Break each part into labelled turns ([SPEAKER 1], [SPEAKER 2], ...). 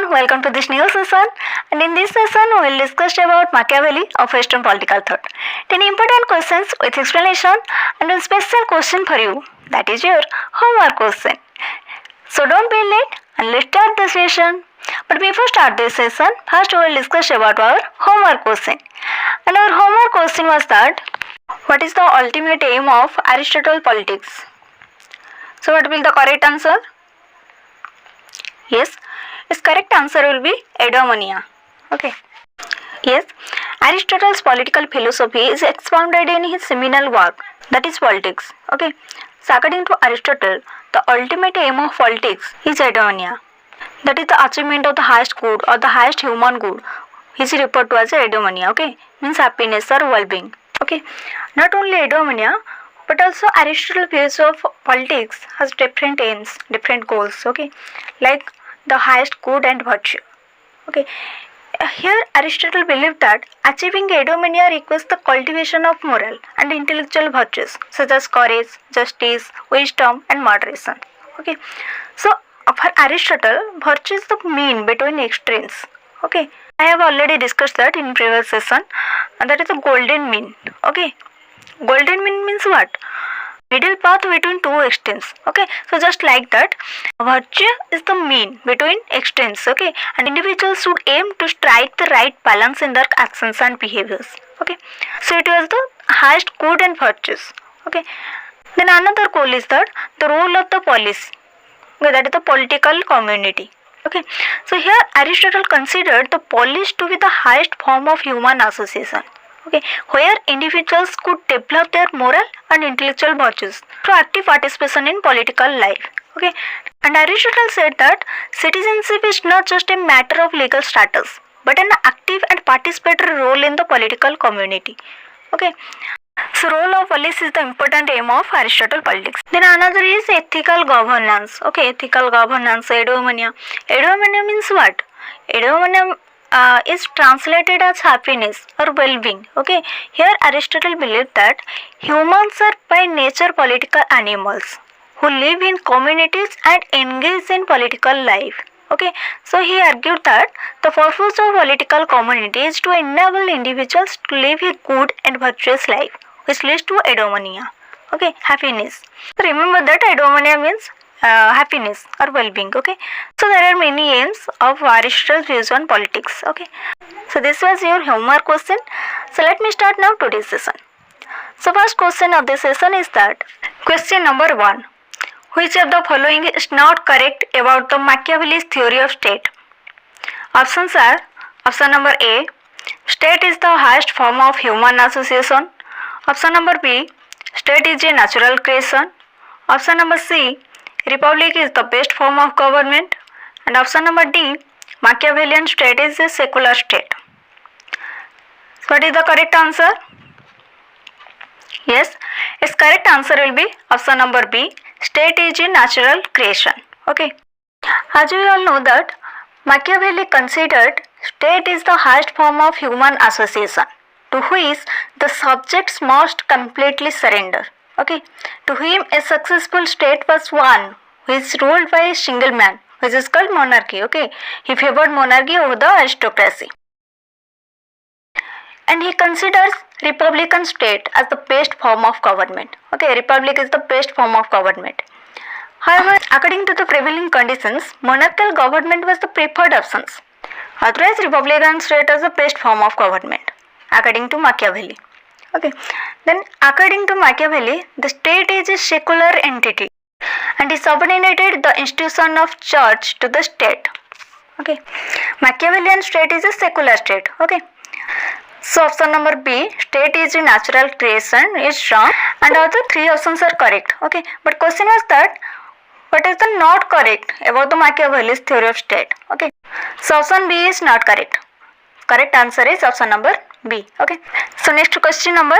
[SPEAKER 1] everyone, welcome to this new session, and in this session we will discuss about Machiavelli of Western political thought. 10 important questions with explanation and a special question for you, that is your homework question. So don't be late and let's start the session. But before start this session, first we will discuss about our homework question. And our homework question was that, what is the ultimate aim of Aristotle politics? So what will be the correct answer? Yes, its correct answer will be eudaimonia. Okay. Yes, Aristotle's political philosophy is expounded in his seminal work, that is politics. Okay. So according to Aristotle, the ultimate aim of politics is eudaimonia. That is the achievement of the highest good or the highest human good, which is referred to as eudaimonia. Okay, means happiness or well-being. Okay, not only eudaimonia, but also Aristotle's views of politics has different aims, different goals. Okay, like the highest good and virtue. Okay, here Aristotle believed that achieving eudaimonia requires the cultivation of moral and intellectual virtues such as courage, justice, wisdom, and moderation. Okay, so for Aristotle, virtue is the mean between extremes. Okay, I have already discussed that in previous session, and that is the golden mean. Okay, golden mean means what? Middle path between two extremes. Okay, so just like that, virtue is the mean between extremes. Okay, and individuals should aim to strike the right balance in their actions and behaviors. Okay, so it was the highest good and virtues. Okay, then another goal is that the role of the polis. Okay, that is the political community. Okay, so here Aristotle considered the polis to be the highest form of human association. Okay, where individuals could develop their moral and intellectual virtues through active participation in political life. Okay, and Aristotle said that citizenship is not just a matter of legal status, but an active and participatory role in the political community. Okay, so role of police is the important aim of Aristotle politics. Then another is ethical governance. Okay, ethical governance, eudaimonia. Eudaimonia means what? Eudaimonia is translated as happiness or well-being. Okay, here Aristotle believed that humans are by nature political animals who live in communities and engage in political life. Okay, so he argued that the purpose of political community is to enable individuals to live a good and virtuous life, which leads to eudaimonia. Okay, happiness. So remember that eudaimonia means happiness or well-being. Okay, so there are many aims of Aristotle's views on politics. Okay, so this was your homework question. So let me start now today's session. So first question of this session is that, question number 1, which of the following is not correct about the Machiavelli's theory of state? Options are, option number A, state is the highest form of human association. Option number B, state is a natural creation. Option number C, republic is the best form of government. And option number D, Machiavellian state is a secular state. So what is the correct answer? Yes, its correct answer will be option number B, state is a natural creation. Okay, as we all know that Machiavelli considered state is the highest form of human association, to which the subjects must completely surrender. Okay, to him a successful state was one which is ruled by a single man, which is called monarchy. Okay, he favored monarchy over the aristocracy. And he considers republican state as the best form of government. Okay, republic is the best form of government. However, according to the prevailing conditions, monarchical government was the preferred options. Otherwise, republican state is the best form of government, according to Machiavelli. Okay, then according to Machiavelli, the state is a secular entity and he subordinated the institution of church to the state. Okay, Machiavellian state is a secular state. Okay, so option number B, state is a natural creation, is wrong, and other three options are correct. Okay, but question was that, what is the not correct about the Machiavelli's theory of state? Okay, so option B is not correct. Correct answer is option number B. Okay, so next question number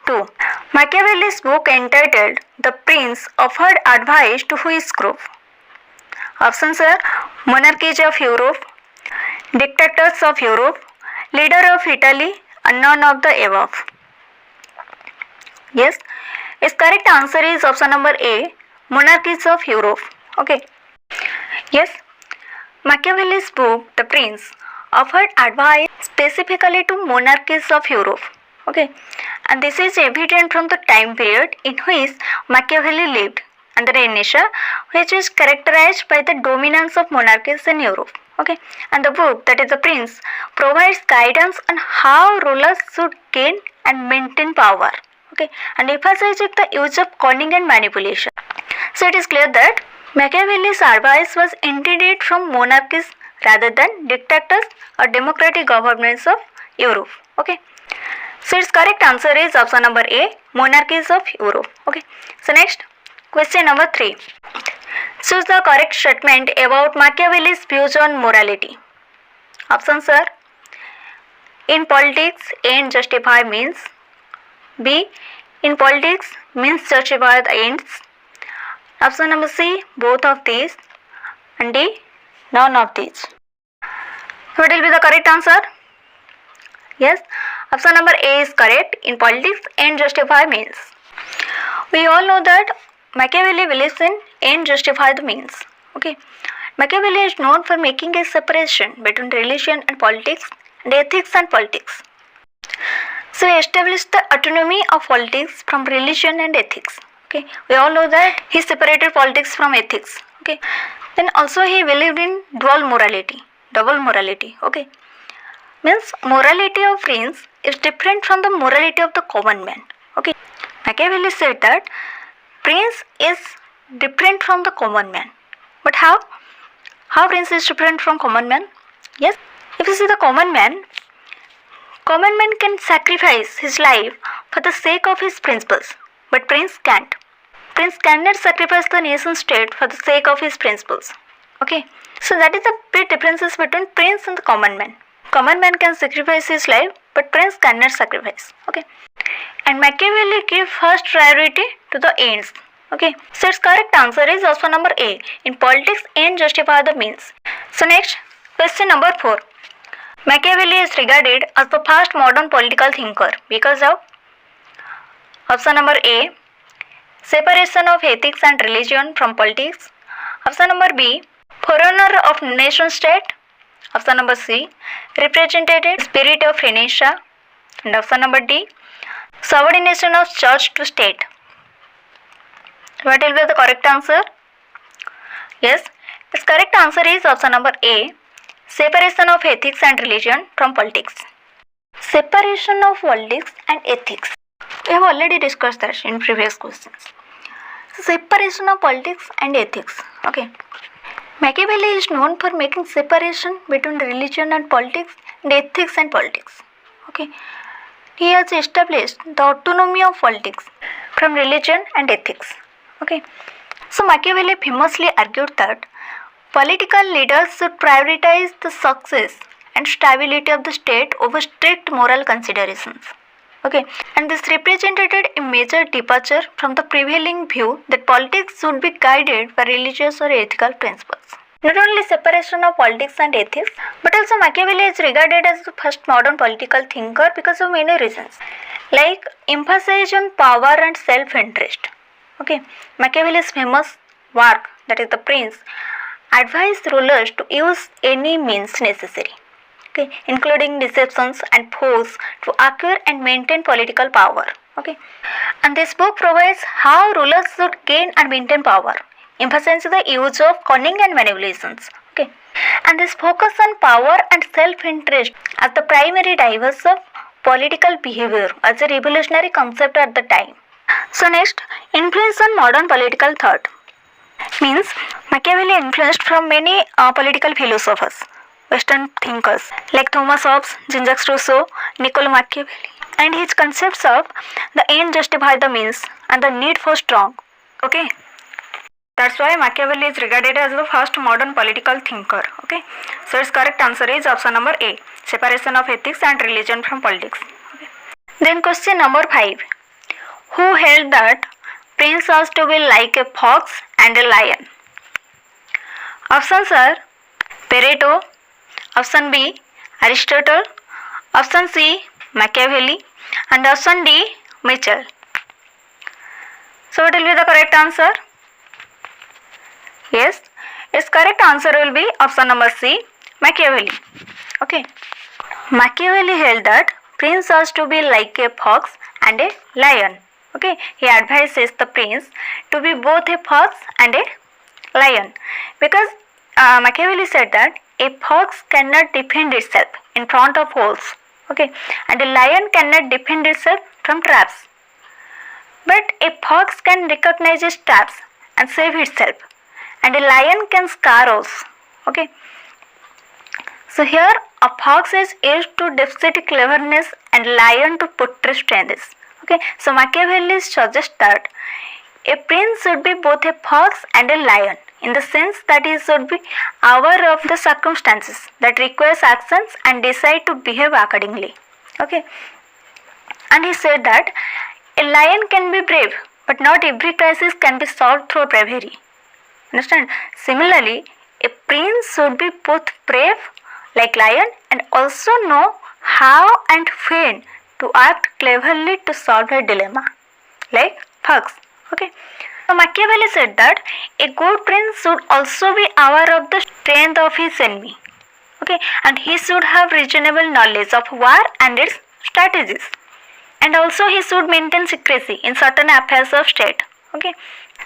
[SPEAKER 1] 2. Machiavelli's book entitled The Prince offered advice to which group? Options are monarchies of Europe, dictators of Europe, leader of Italy, and none of the above. Yes, its correct answer is option number A, monarchies of Europe. Okay, yes, Machiavelli's book, The Prince, offered advice specifically to monarchies of Europe. Okay, and this is evident from the time period in which Machiavelli lived under a nation which is characterized by the dominance of monarchies in Europe. Okay, and the book, that is The Prince, provides guidance on how rulers should gain and maintain power. Okay, and emphasizes the use of cunning and manipulation. So it is clear that Machiavelli's advice was intended from monarchies rather than dictators or democratic governments of Europe. Okay. So its correct answer is option number A, monarchies of Europe. Okay. So next, question number 3. Choose the correct statement about Machiavelli's views on morality. Options are: in politics, end justify means. B, in politics, means justify the ends. Option number C, both of these. And D, none of these. What will be the correct answer? Yes, option number A is correct. In politics, end justify means. We all know that Machiavelli believes in end justify the means. Okay, Machiavelli is known for making a separation between religion and politics and ethics and politics. So he established the autonomy of politics from religion and ethics. Okay, we all know that he separated politics from ethics. Okay, then also he believed in double morality. Okay, means morality of prince is different from the morality of the common man. Okay, Machiavelli said that prince is different from the common man. But how prince is different from common man? Yes, if you see the common man can sacrifice his life for the sake of his principles. But prince can't. Prince cannot sacrifice the nation state for the sake of his principles. Okay. So that is the big differences between prince and the common man. Common man can sacrifice his life, but prince cannot sacrifice. Okay. And Machiavelli gave first priority to the ends. Okay. So its correct answer is option number A. In politics, end justify the means. So next, question number 4. Machiavelli is regarded as the first modern political thinker because of option number A, separation of ethics and religion from politics. Option number B, forerunner of nation state. Option number C, representative spirit of Renaissance. And option number D, subordination of church to state. What will be the correct answer? Yes, its correct answer is option number A, separation of ethics and religion from politics. Separation of politics and ethics. We have already discussed that in previous questions. Separation of politics and ethics. Okay. Machiavelli is known for making separation between religion and politics and ethics and politics. Okay. He has established the autonomy of politics from religion and ethics. Okay. So Machiavelli famously argued that political leaders should prioritize the success and stability of the state over strict moral considerations. Okay, and this represented a major departure from the prevailing view that politics should be guided by religious or ethical principles. Not only separation of politics and ethics, but also Machiavelli is regarded as the first modern political thinker because of many reasons, like emphasis on power and self-interest. Okay, Machiavelli's famous work, that is The Prince, advised rulers to use any means necessary, okay, including deceptions and force to acquire and maintain political power. Okay, and this book provides how rulers should gain and maintain power, emphasizing the use of cunning and manipulations. Okay, and this focus on power and self-interest as the primary drivers of political behavior as a revolutionary concept at the time. So next, influence on modern political thought. Means Machiavelli influenced from many political philosophers, Western thinkers like Thomas Hobbes, Jean-Jacques Rousseau, Niccolo Machiavelli, and his concepts of the end justify the means and the need for strong. Okay, that's why Machiavelli is regarded as the first modern political thinker. Okay, so its correct answer is option number A, separation of ethics and religion from politics. Okay. Then question number 5. Who held that prince has to be like a fox and a lion? Options are Plato, option B, Aristotle, option C, Machiavelli, and option D, Mitchell. So what will be the correct answer? Yes, Its correct answer will be option number C, Machiavelli. Okay. Machiavelli held that prince has to be like a fox and a lion. Okay, he advises the prince to be both a fox and a lion, because Machiavelli said that a fox cannot defend itself in front of wolves. Okay, and a lion cannot defend itself from traps. But a fox can recognize its traps and save itself, and a lion can scare us. Okay. So here a fox is used to demonstrate cleverness and lion to portray strength. Okay. So Machiavelli suggests that a prince should be both a fox and a lion, in the sense that he should be aware of the circumstances that requires actions and decide to behave accordingly. Okay. And he said that a lion can be brave, but not every crisis can be solved through bravery. Understand? Similarly, a prince should be both brave like lion and also know how and when to act cleverly to solve a dilemma like fox. Okay. So Machiavelli said that a good prince should also be aware of the strength of his enemy. Okay, and he should have reasonable knowledge of war and its strategies. And also he should maintain secrecy in certain affairs of state. Okay.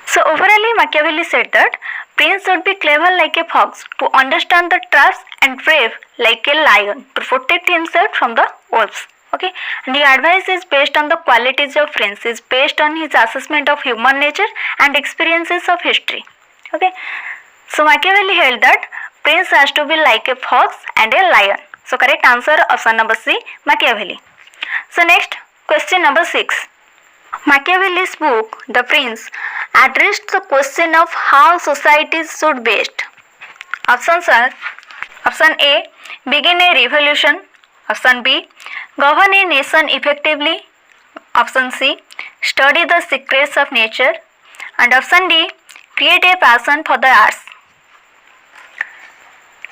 [SPEAKER 1] So overall Machiavelli said that prince should be clever like a fox to understand the traps and brave like a lion to protect himself from the wolves. Okay, and the advice is based on the qualities of prince, is based on his assessment of human nature and experiences of history. Okay, so Machiavelli held that prince has to be like a fox and a lion. So correct answer option number C, Machiavelli. So next question number 6. Machiavelli's book The Prince addressed the question of how societies should be based. Options are option A, begin a revolution. Option B, govern a nation effectively. Option C, study the secrets of nature. And option D, create a passion for the arts.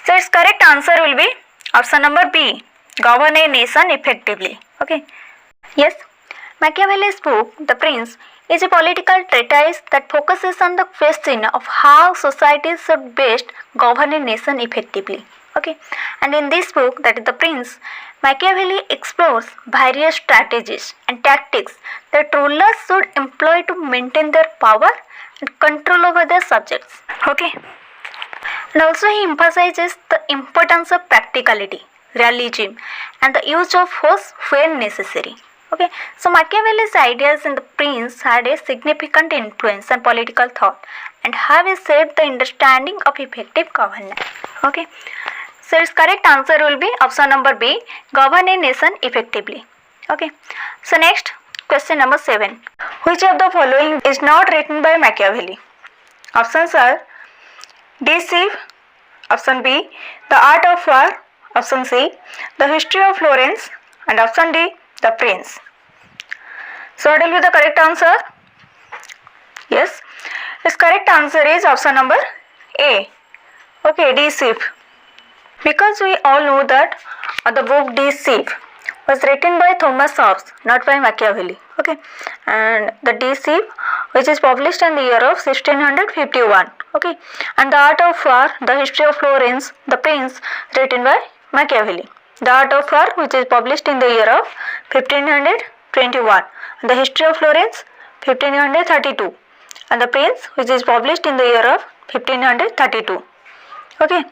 [SPEAKER 1] So its correct answer will be option number B, govern a nation effectively. Okay. Yes, Machiavelli's book The Prince is a political treatise that focuses on the question of how societies should best govern a nation effectively. Okay, and in this book, that is The Prince, Machiavelli explores various strategies and tactics that rulers should employ to maintain their power and control over their subjects. Okay, and also he emphasizes the importance of practicality, realism, and the use of force when necessary. Okay, so Machiavelli's ideas in The Prince had a significant influence on political thought and have shaped the understanding of effective governance. Okay, so its correct answer will be option number B, govern a nation effectively. Okay, so next question number 7. Which of the following is not written by Machiavelli? Options are Deceive, option B, The Art of War, option C, The History of Florence, and option D, The Prince. So what will be the correct answer? Yes, its correct answer is option number A. Okay, Deceive. Because we all know that the book Deceive was written by Thomas Hobbes, not by Machiavelli. Okay, and the Deceive, which is published in the year of 1651. Okay, and The Art of War, The History of Florence, The Prince, written by Machiavelli. The Art of War, which is published in the year of 1521. The History of Florence, 1532. And The Prince, which is published in the year of 1532. Okay.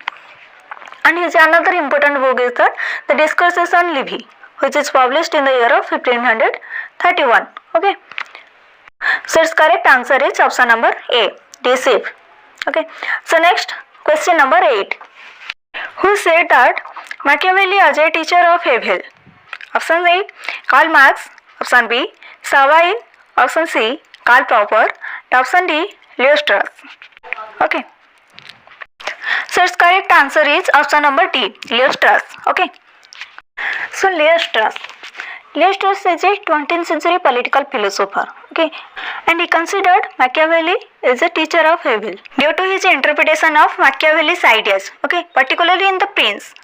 [SPEAKER 1] And his another important book is the Discourses on Livy, which is published in the year of 1531. Okay. So its correct answer is option number A, Deceive. Okay. So next question number 8. Who said that Machiavelli is a teacher of evil? Option A, Karl Marx. Option B, Savile. Option C, Karl Popper. Option D, Leo Strauss. Okay. So its correct answer is option number D, Leo Strauss. Okay. So Leo Strauss is a 20th century political philosopher. Okay, and he considered Machiavelli as a teacher of evil due to his interpretation of Machiavelli's ideas. Okay, particularly in The Prince.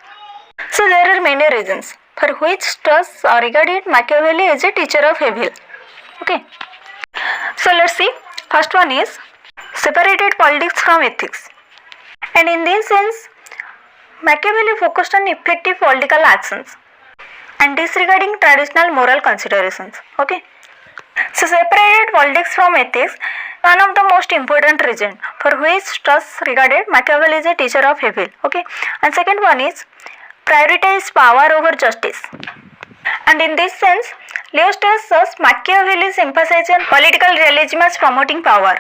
[SPEAKER 1] So there are many reasons for which Strauss regarded Machiavelli as a teacher of evil. Okay, so let's see. First one is separated politics from ethics. And in this sense, Machiavelli focused on effective political actions and disregarding traditional moral considerations. Okay. So separated politics from ethics, one of the most important reasons for which Strauss regarded Machiavelli as a teacher of evil. Okay. And second one is prioritize power over justice. And in this sense, Leo Strauss saws Machiavelli's emphasis on political realism as promoting power.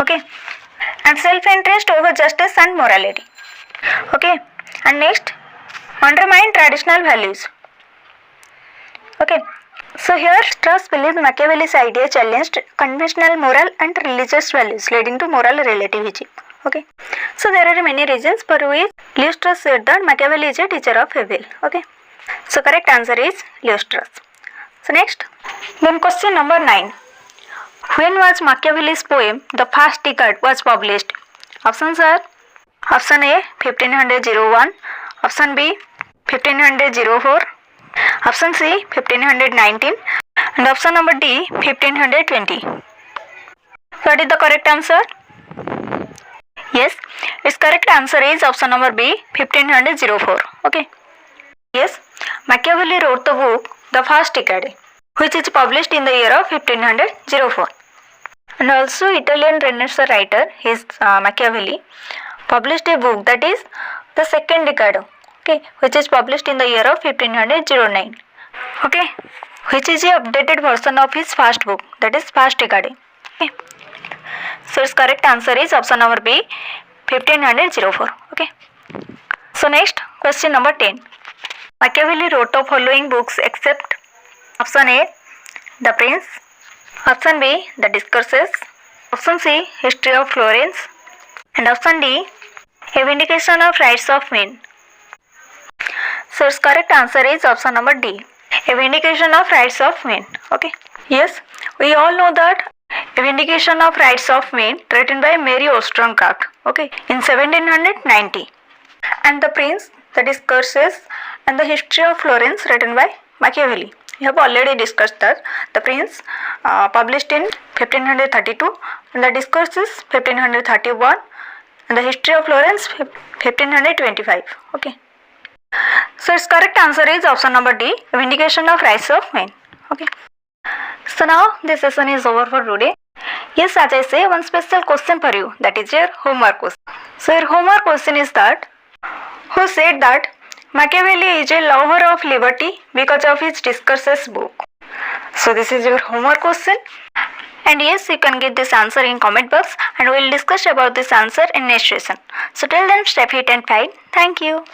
[SPEAKER 1] Okay. And self-interest over justice and morality. Okay. And next, undermine traditional values. Okay. So here Strauss believes Machiavelli's idea challenged conventional moral and religious values, leading to moral relativism. Okay. So there are many reasons for which Leo Strauss said that Machiavelli is a teacher of evil. Okay. So correct answer is Leo Strauss. So next, then question number 9. When was Machiavelli's poem The First Decade was published? Options are option A 1501, option B 1504, option C 1519 and option number D 1520. What is the correct answer? Yes, its correct answer is option number B 1504. Okay. Yes, Machiavelli wrote the book The First Decade, which is published in the year of 1504. And also Italian Renaissance writer, Machiavelli, published a book that is The Second Decade, okay, which is published in the year of 1509. Okay, which is a updated version of his first book, that is First Decade. Okay. So its correct answer is option number B 1504. Okay. So next, question number 10. Machiavelli wrote the following books except option A The Prince, option B The Discourses, option C History of Florence and option D A Vindication of Rights of Men. So its correct answer is option number D, A Vindication of Rights of Men. Okay. Yes, we all know that A Vindication of Rights of Men written by Mary Wollstonecraft, okay, in 1790, and The Prince, The Discourses and The History of Florence written by Machiavelli. We have already discussed that. The Prince published in 1532 and The Discourses 1531 and The History of Florence 1525. Okay. So its correct answer is option number D, Vindication of Rights of Men. Okay. So now this session is over for today. Yes, as I say, one special question for you, that is your homework question. So your homework question is that, who said that Machiavelli is a lover of liberty because of his Discourses book? So this is your homework question. And yes, you can get this answer in comment box and we will discuss about this answer in next session. So till then, stay fit and fine. Thank you.